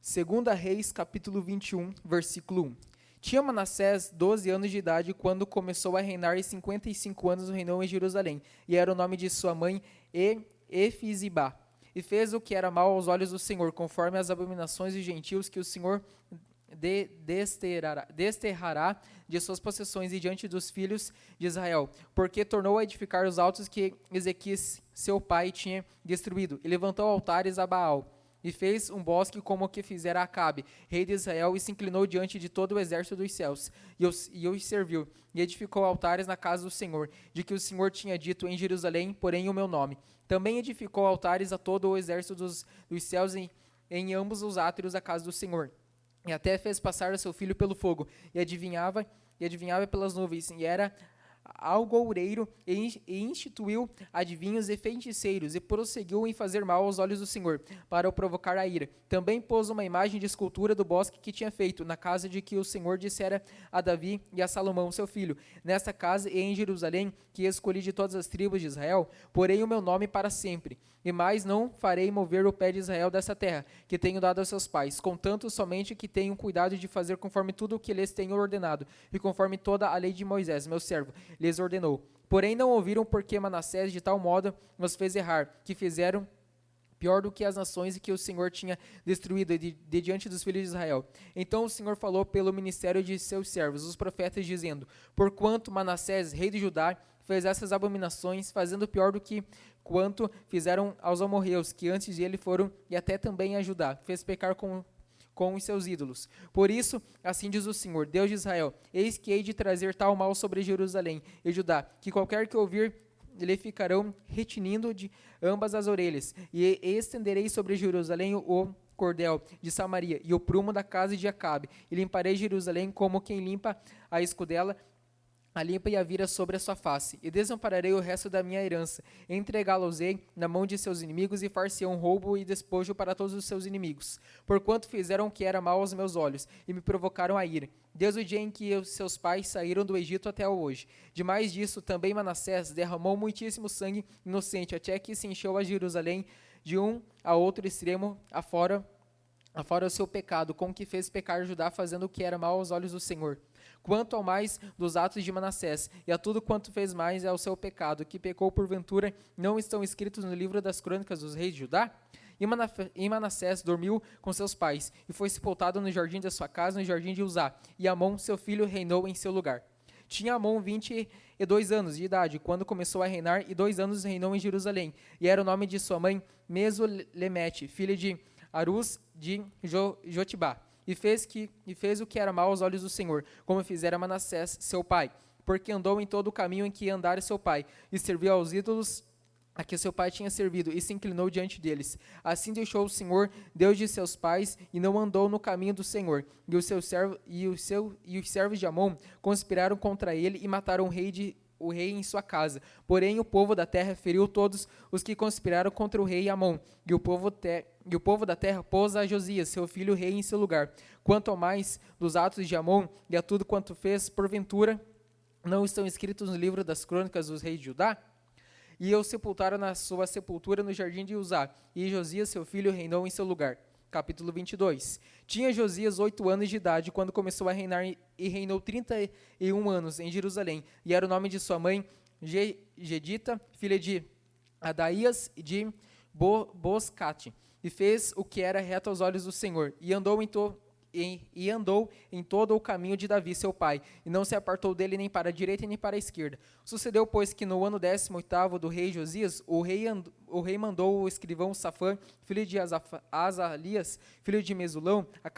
Segunda Reis, capítulo 21, versículo 1. Tinha Manassés 12 anos de idade quando começou a reinar, e 55 anos reinou em Jerusalém, e era o nome de sua mãe Efizibá. E fez o que era mal aos olhos do Senhor, conforme as abominações dos gentios que o Senhor desterrará de suas possessões e diante dos filhos de Israel, porque tornou a edificar os altos que Ezequias, seu pai, tinha destruído, e levantou altares a Baal, e fez um bosque como o que fizera Acabe, rei de Israel, e se inclinou diante de todo o exército dos céus, e os serviu, e edificou altares na casa do Senhor, de que o Senhor tinha dito: em Jerusalém, porém, o meu nome. Também edificou altares a todo o exército dos céus em ambos os átrios da casa do Senhor. E até fez passar o seu filho pelo fogo, e adivinhava pelas nuvens, e era algoureiro, e instituiu adivinhos e feiticeiros, e prosseguiu em fazer mal aos olhos do Senhor, para o provocar a ira. Também pôs uma imagem de escultura do bosque que tinha feito, na casa de que o Senhor dissera a Davi e a Salomão, seu filho: nesta casa e em Jerusalém, que escolhi de todas as tribos de Israel, porei o meu nome para sempre. E mais não farei mover o pé de Israel dessa terra, que tenho dado aos seus pais, contanto somente que tenham cuidado de fazer conforme tudo o que lhes tenho ordenado, e conforme toda a lei de Moisés, meu servo, lhes ordenou. Porém não ouviram, porque Manassés de tal modo os fez errar, que fizeram pior do que as nações que o Senhor tinha destruído de diante dos filhos de Israel. Então o Senhor falou pelo ministério de seus servos, os profetas, dizendo: porquanto Manassés, rei de Judá, fez essas abominações, fazendo pior do que quanto fizeram aos amorreus, que antes dele foram, e até também a Judá, fez pecar com os seus ídolos. Por isso, assim diz o Senhor, Deus de Israel: eis que hei de trazer tal mal sobre Jerusalém e Judá, que qualquer que ouvir lhe ficarão retinindo de ambas as orelhas, e estenderei sobre Jerusalém o cordel de Samaria e o prumo da casa de Acabe, e limparei Jerusalém como quem limpa a escudela, a limpa e a vira sobre a sua face, e desampararei o resto da minha herança, entregá-los-ei na mão de seus inimigos, e far-se-ão roubo e despojo para todos os seus inimigos, porquanto fizeram o que era mal aos meus olhos, e me provocaram a ira, desde o dia em que os seus pais saíram do Egito até hoje. Demais disso, também Manassés derramou muitíssimo sangue inocente, até que se encheu a Jerusalém de um a outro extremo, afora o seu pecado, com que fez pecar Judá, fazendo o que era mal aos olhos do Senhor. Quanto ao mais dos atos de Manassés, e a tudo quanto fez mais é o seu pecado, que pecou porventura, não estão escritos no livro das crônicas dos reis de Judá? E Manassés dormiu com seus pais, e foi sepultado no jardim da sua casa, no jardim de Uzá, e Amon, seu filho, reinou em seu lugar. Tinha Amon 22 anos de idade, quando começou a reinar, e 2 anos reinou em Jerusalém, e era o nome de sua mãe Mesolemete, filha de Arus de Jotibá, e fez o que era mal aos olhos do Senhor, como fizera Manassés, seu pai, porque andou em todo o caminho em que andara seu pai, e serviu aos ídolos a que seu pai tinha servido, e se inclinou diante deles. Assim deixou o Senhor, Deus de seus pais, e não andou no caminho do Senhor. E os servos de Amon conspiraram contra ele, e mataram o rei em sua casa. Porém, o povo da terra feriu todos os que conspiraram contra o rei Amon, e o povo da terra pôs a Josias, seu filho, rei em seu lugar. Quanto ao mais dos atos de Amon, e a tudo quanto fez, porventura, não estão escritos no livro das crônicas dos reis de Judá? E o sepultaram na sua sepultura no jardim de Uzá, e Josias, seu filho, reinou em seu lugar. Capítulo 22. Tinha Josias 8 anos de idade quando começou a reinar, e reinou 31 anos em Jerusalém, e era o nome de sua mãe Gedita, filha de Adaías de Boscate, e fez o que era reto aos olhos do Senhor, e andou em todo o caminho de Davi, seu pai, e não se apartou dele nem para a direita nem para a esquerda. Sucedeu, pois, que no ano 18º do rei Josias, o rei mandou o escrivão Safã, filho de Azalias, filho de Mesulão, a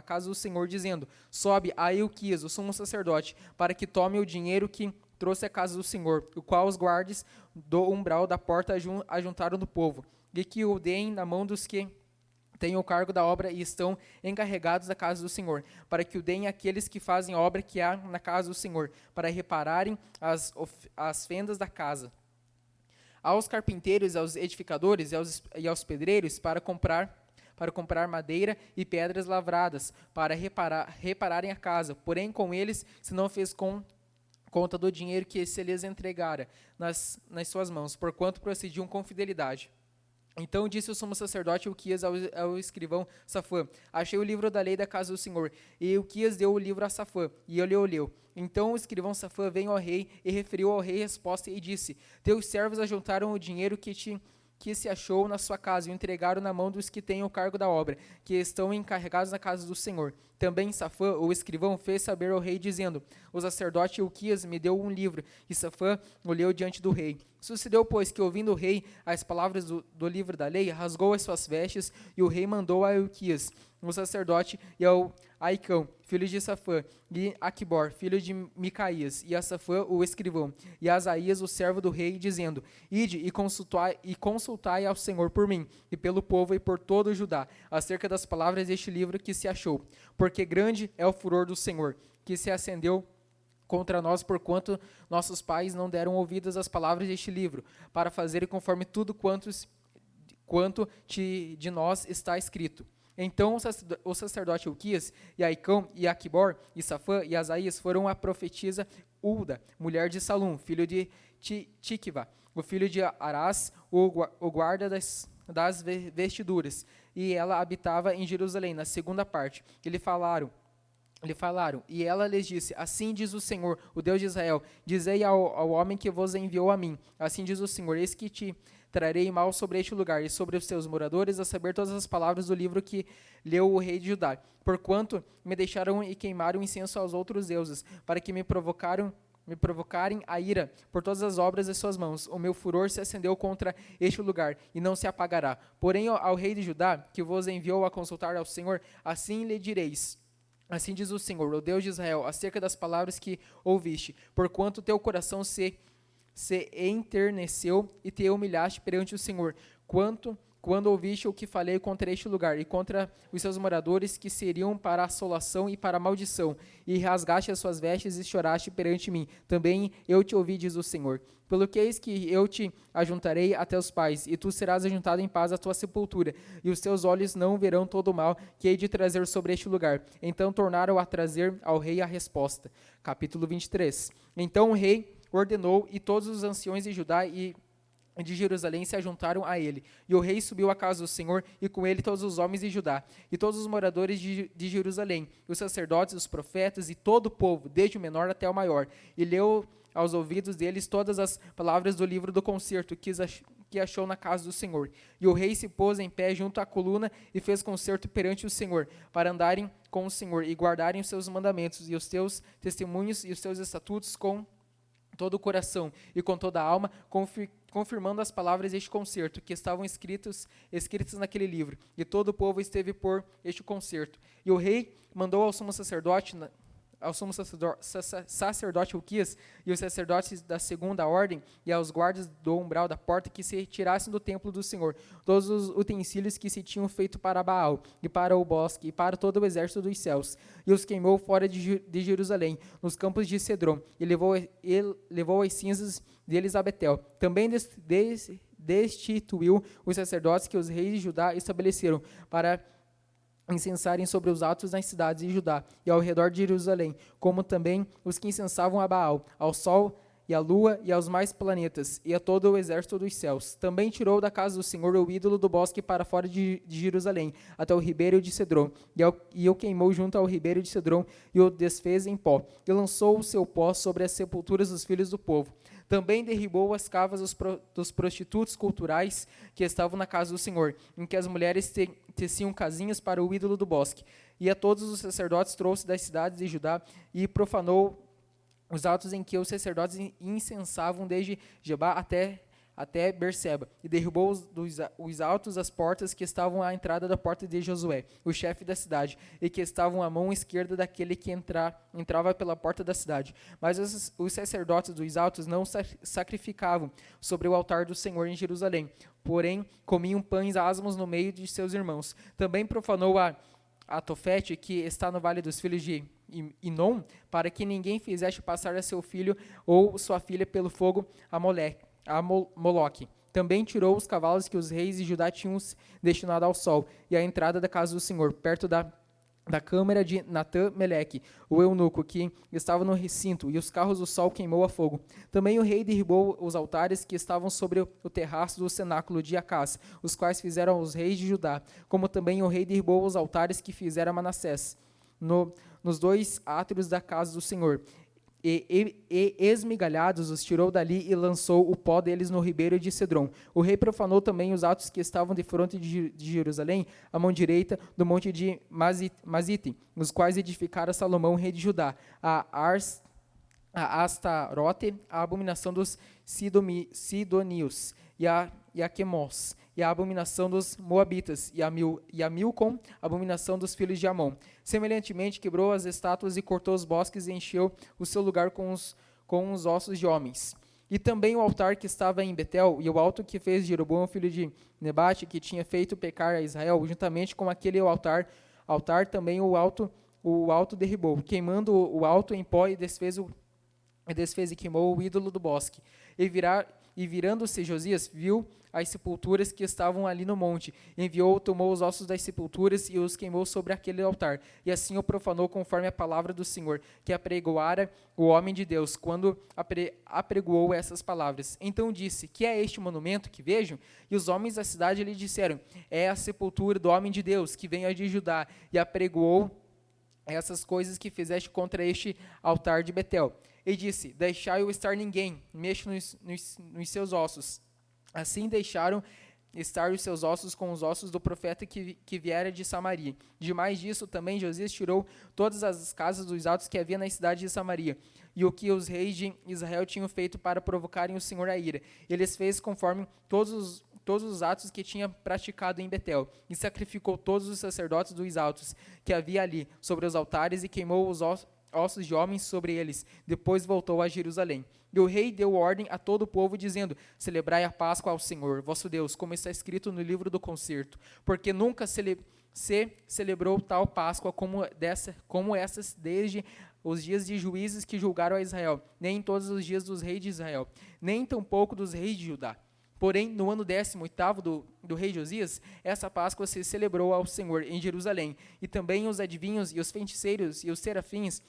casa do Senhor, dizendo: sobe a Ilquias, o sumo sacerdote, para que tome o dinheiro que trouxe à casa do Senhor, o qual os guardas do umbral da porta ajuntaram do povo, e que o deem na mão dos que têm o cargo da obra e estão encarregados da casa do Senhor, para que o deem àqueles que fazem a obra que há na casa do Senhor, para repararem as fendas da casa. Aos carpinteiros, aos edificadores e aos pedreiros, para comprar madeira e pedras lavradas, para repararem a casa. Porém, com eles se não fez conta do dinheiro que se lhes entregara nas suas mãos, porquanto procediam com fidelidade. Então disse o sumo sacerdote Ilquias ao escrivão Safã: Achei o livro da lei da casa do Senhor. E Ilquias deu o livro a Safã, e ele o leu. Então o escrivão Safã veio ao rei e referiu ao rei a resposta e disse: Teus servos ajuntaram o dinheiro que se achou na sua casa e o entregaram na mão dos que têm o cargo da obra, que estão encarregados na casa do Senhor. Também Safã, o escrivão, fez saber ao rei, dizendo: O sacerdote Ilquias me deu um livro, e Safã o leu diante do rei. Sucedeu, pois, que, ouvindo o rei as palavras do livro da lei, rasgou as suas vestes, e o rei mandou a Ilquias, o sacerdote, e ao Aicão, filho de Safã, e Aquibor, filho de Micaías, e a Safã, o escrivão, e a Asaías, o servo do rei, dizendo: Ide e consultai ao Senhor por mim, e pelo povo e por todo o Judá, acerca das palavras deste livro que se achou. Porque grande é o furor do Senhor, que se acendeu contra nós, porquanto nossos pais não deram ouvidos às palavras deste livro, para fazerem conforme tudo quanto de nós está escrito. Então o sacerdote Ilquias, e Aicão, e Aquibor, e Safã, e Asaías foram a profetisa Ulda, mulher de Salum, filho de Tikva, o filho de Arás, o guarda das vestiduras, e ela habitava em Jerusalém, na segunda parte. Lhe falaram, e ela lhes disse: Assim diz o Senhor, o Deus de Israel, dizei ao homem que vos enviou a mim, assim diz o Senhor, eis que te trarei mal sobre este lugar e sobre os seus moradores, a saber todas as palavras do livro que leu o rei de Judá, porquanto me deixaram e queimaram incenso aos outros deuses, para que me provocarem a ira por todas as obras de suas mãos. O meu furor se acendeu contra este lugar e não se apagará. Porém ao rei de Judá, que vos enviou a consultar ao Senhor, assim lhe direis: Assim diz o Senhor, o Deus de Israel, acerca das palavras que ouviste, porquanto teu coração se enterneceu e te humilhaste perante o Senhor, quando ouviste o que falei contra este lugar e contra os seus moradores, que seriam para assolação e para maldição, e rasgaste as suas vestes e choraste perante mim. Também eu te ouvi, diz o Senhor. Pelo que eis que eu te ajuntarei a teus pais, e tu serás ajuntado em paz à tua sepultura, e os teus olhos não verão todo o mal que hei de trazer sobre este lugar. Então tornaram a trazer ao rei a resposta. Capítulo 23. Então o rei ordenou, e todos os anciões de Judá e de Jerusalém se ajuntaram a ele. E o rei subiu à casa do Senhor, e com ele todos os homens de Judá, e todos os moradores de Jerusalém, os sacerdotes, os profetas, e todo o povo, desde o menor até o maior. E leu aos ouvidos deles todas as palavras do livro do concerto que achou na casa do Senhor. E o rei se pôs em pé junto à coluna e fez concerto perante o Senhor, para andarem com o Senhor e guardarem os seus mandamentos e os teus testemunhos e os teus estatutos com todo o coração e com toda a alma, confirmando as palavras deste concerto, que estavam escritas naquele livro. E todo o povo esteve por este concerto. E o rei mandou ao sumo sacerdote Ilquias e os sacerdotes da segunda ordem e aos guardas do umbral da porta que se retirassem do templo do Senhor todos os utensílios que se tinham feito para Baal e para o bosque e para todo o exército dos céus, e os queimou fora de Jerusalém, nos campos de Cedron, e levou as cinzas deles a Betel. Também destituiu os sacerdotes que os reis de Judá estabeleceram para incensarem sobre os atos nas cidades de Judá e ao redor de Jerusalém, como também os que incensavam a Baal, ao sol e à lua e aos mais planetas, e a todo o exército dos céus. Também tirou da casa do Senhor o ídolo do bosque para fora de Jerusalém, até o ribeiro de Cedron, e o queimou junto ao ribeiro de Cedron, e o desfez em pó, e lançou o seu pó sobre as sepulturas dos filhos do povo. Também derribou as cavas dos prostitutos culturais que estavam na casa do Senhor, em que as mulheres teciam casinhas para o ídolo do bosque. E a todos os sacerdotes trouxe das cidades de Judá e profanou os atos em que os sacerdotes incensavam desde Jebá até Berseba, e derrubou os altos das portas que estavam à entrada da porta de Josué, o chefe da cidade, e que estavam à mão esquerda daquele que entrava pela porta da cidade. Mas os sacerdotes dos altos não sacrificavam sobre o altar do Senhor em Jerusalém, porém comiam pães asmos no meio de seus irmãos. Também profanou a Tofete, que está no vale dos filhos de Inom, para que ninguém fizesse passar a seu filho ou sua filha pelo fogo a Moloque. Também tirou os cavalos que os reis de Judá tinham destinado ao sol, e à entrada da casa do Senhor, perto da da câmara de Natã-Meleque, o eunuco, que estava no recinto, e os carros do sol queimou a fogo. Também o rei derribou os altares que estavam sobre o terraço do cenáculo de Acás, os quais fizeram os reis de Judá, como também o rei derribou os altares que fizera Manassés, nos dois átrios da casa do Senhor. E esmigalhados os tirou dali e lançou o pó deles no ribeiro de Cedron. O rei profanou também os atos que estavam de fronte de Jerusalém, à mão direita do monte de Mazite, os quais edificara Salomão, rei de Judá, a Astarote, a abominação dos Sidonios, e a Quemos, e a abominação dos Moabitas, e a Milcom, a abominação dos filhos de Amon. Semelhantemente, quebrou as estátuas e cortou os bosques e encheu o seu lugar com os ossos de homens. E também o altar que estava em Betel, e o alto que fez Jeroboão, filho de Nebate, que tinha feito pecar a Israel, juntamente com aquele altar também o alto derribou, queimando o alto em pó e desfez e queimou o ídolo do bosque. E virando-se Josias, viu as sepulturas que estavam ali no monte. Tomou os ossos das sepulturas e os queimou sobre aquele altar. E assim o profanou conforme a palavra do Senhor, que apregoara o homem de Deus, quando apregoou essas palavras. Então disse: que é este monumento que vejo? E os homens da cidade lhe disseram: é a sepultura do homem de Deus, que vem de Judá. E apregoou essas coisas que fizeste contra este altar de Betel. E disse: deixai-o estar ninguém, mexa nos seus ossos. Assim deixaram estar os seus ossos com os ossos do profeta que viera de Samaria. Demais disso, também Josias tirou todas as casas dos altos que havia na cidade de Samaria, e o que os reis de Israel tinham feito para provocarem o Senhor a ira. Eles fez conforme todos os atos que tinha praticado em Betel, e sacrificou todos os sacerdotes dos altos que havia ali sobre os altares, e queimou os ossos de homens sobre eles. Depois voltou a Jerusalém. E o rei deu ordem a todo o povo, dizendo: celebrai a Páscoa ao Senhor, vosso Deus, como está escrito no livro do concerto, porque nunca se celebrou tal Páscoa como essas desde os dias de juízes que julgaram a Israel, nem em todos os dias dos reis de Israel, nem tampouco dos reis de Judá. Porém, no ano 18º do rei Josias, essa Páscoa se celebrou ao Senhor em Jerusalém, e também os adivinhos e os feiticeiros e os serafins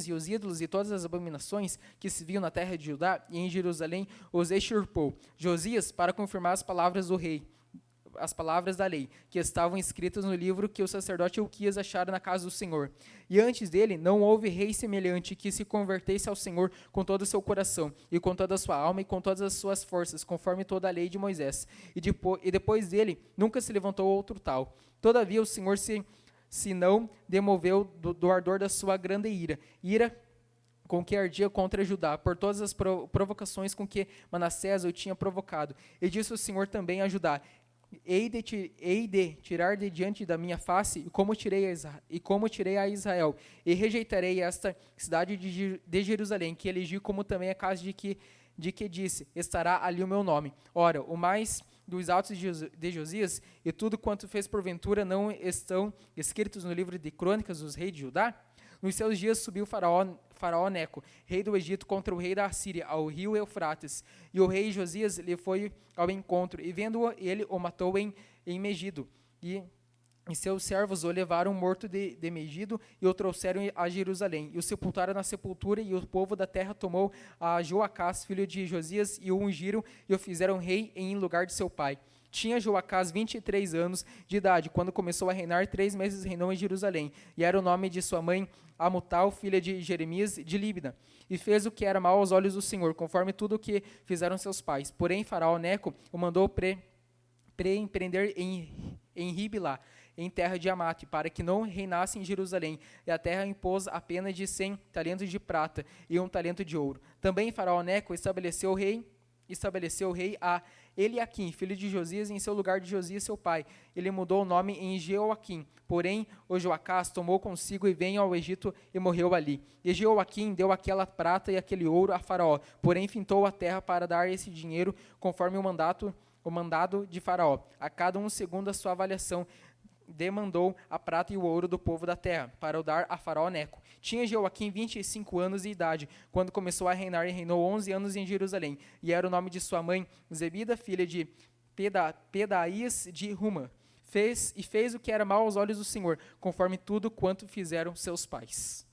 e os ídolos e todas as abominações que se viam na terra de Judá e em Jerusalém os extirpou Josias, para confirmar as palavras do rei, as palavras da lei, que estavam escritas no livro que o sacerdote Hilquias achara na casa do Senhor. E antes dele não houve rei semelhante que se convertesse ao Senhor com todo o seu coração, e com toda a sua alma, e com todas as suas forças, conforme toda a lei de Moisés. E depois dele nunca se levantou outro tal. Todavia o Senhor se não demoveu do ardor da sua grande ira com que ardia contra Judá, por todas as provocações com que Manassés o tinha provocado. E disse o Senhor também a Judá: hei de tirar de diante da minha face, e como tirei a Israel, e rejeitarei esta cidade de Jerusalém, que elegi, como também a casa de que disse: estará ali o meu nome. Ora, o mais dos atos de Josias, e tudo quanto fez porventura, não estão escritos no livro de crônicas dos reis de Judá? Nos seus dias subiu Faraó Neco, rei do Egito, contra o rei da Assíria, ao rio Eufrates. E o rei Josias lhe foi ao encontro, e vendo-o, ele o matou em Megido. E seus servos o levaram morto de Megido e o trouxeram a Jerusalém. E o sepultaram na sepultura, e o povo da terra tomou a Joacás, filho de Josias, e o ungiram e o fizeram rei em lugar de seu pai. Tinha Joacás 23 anos de idade, quando começou a reinar. 3 meses reinou em Jerusalém, e era o nome de sua mãe Amutal, filha de Jeremias de Líbna. E fez o que era mal aos olhos do Senhor, conforme tudo o que fizeram seus pais. Porém, Faraó Neco o mandou prender em Ribla, em terra de Amate, para que não reinasse em Jerusalém, e a terra impôs a pena de 100 talentos de prata e 1 talento de ouro. Também Faraó Neco estabeleceu o rei a Eliaquim, filho de Josias, em seu lugar de Josias, seu pai. Ele mudou o nome em Jeoaquim. Porém, o Joacás tomou consigo e veio ao Egito e morreu ali. E Jeoaquim deu aquela prata e aquele ouro a Faraó, porém fintou a terra para dar esse dinheiro, conforme o mandado de Faraó, a cada um segundo a sua avaliação. Demandou a prata e o ouro do povo da terra, para o dar a Faraó Neco. Tinha Jeoaquim 25 anos de idade, quando começou a reinar, e reinou 11 anos em Jerusalém. E era o nome de sua mãe Zebida, filha de Pedaías de Ruma, fez o que era mal aos olhos do Senhor, conforme tudo quanto fizeram seus pais.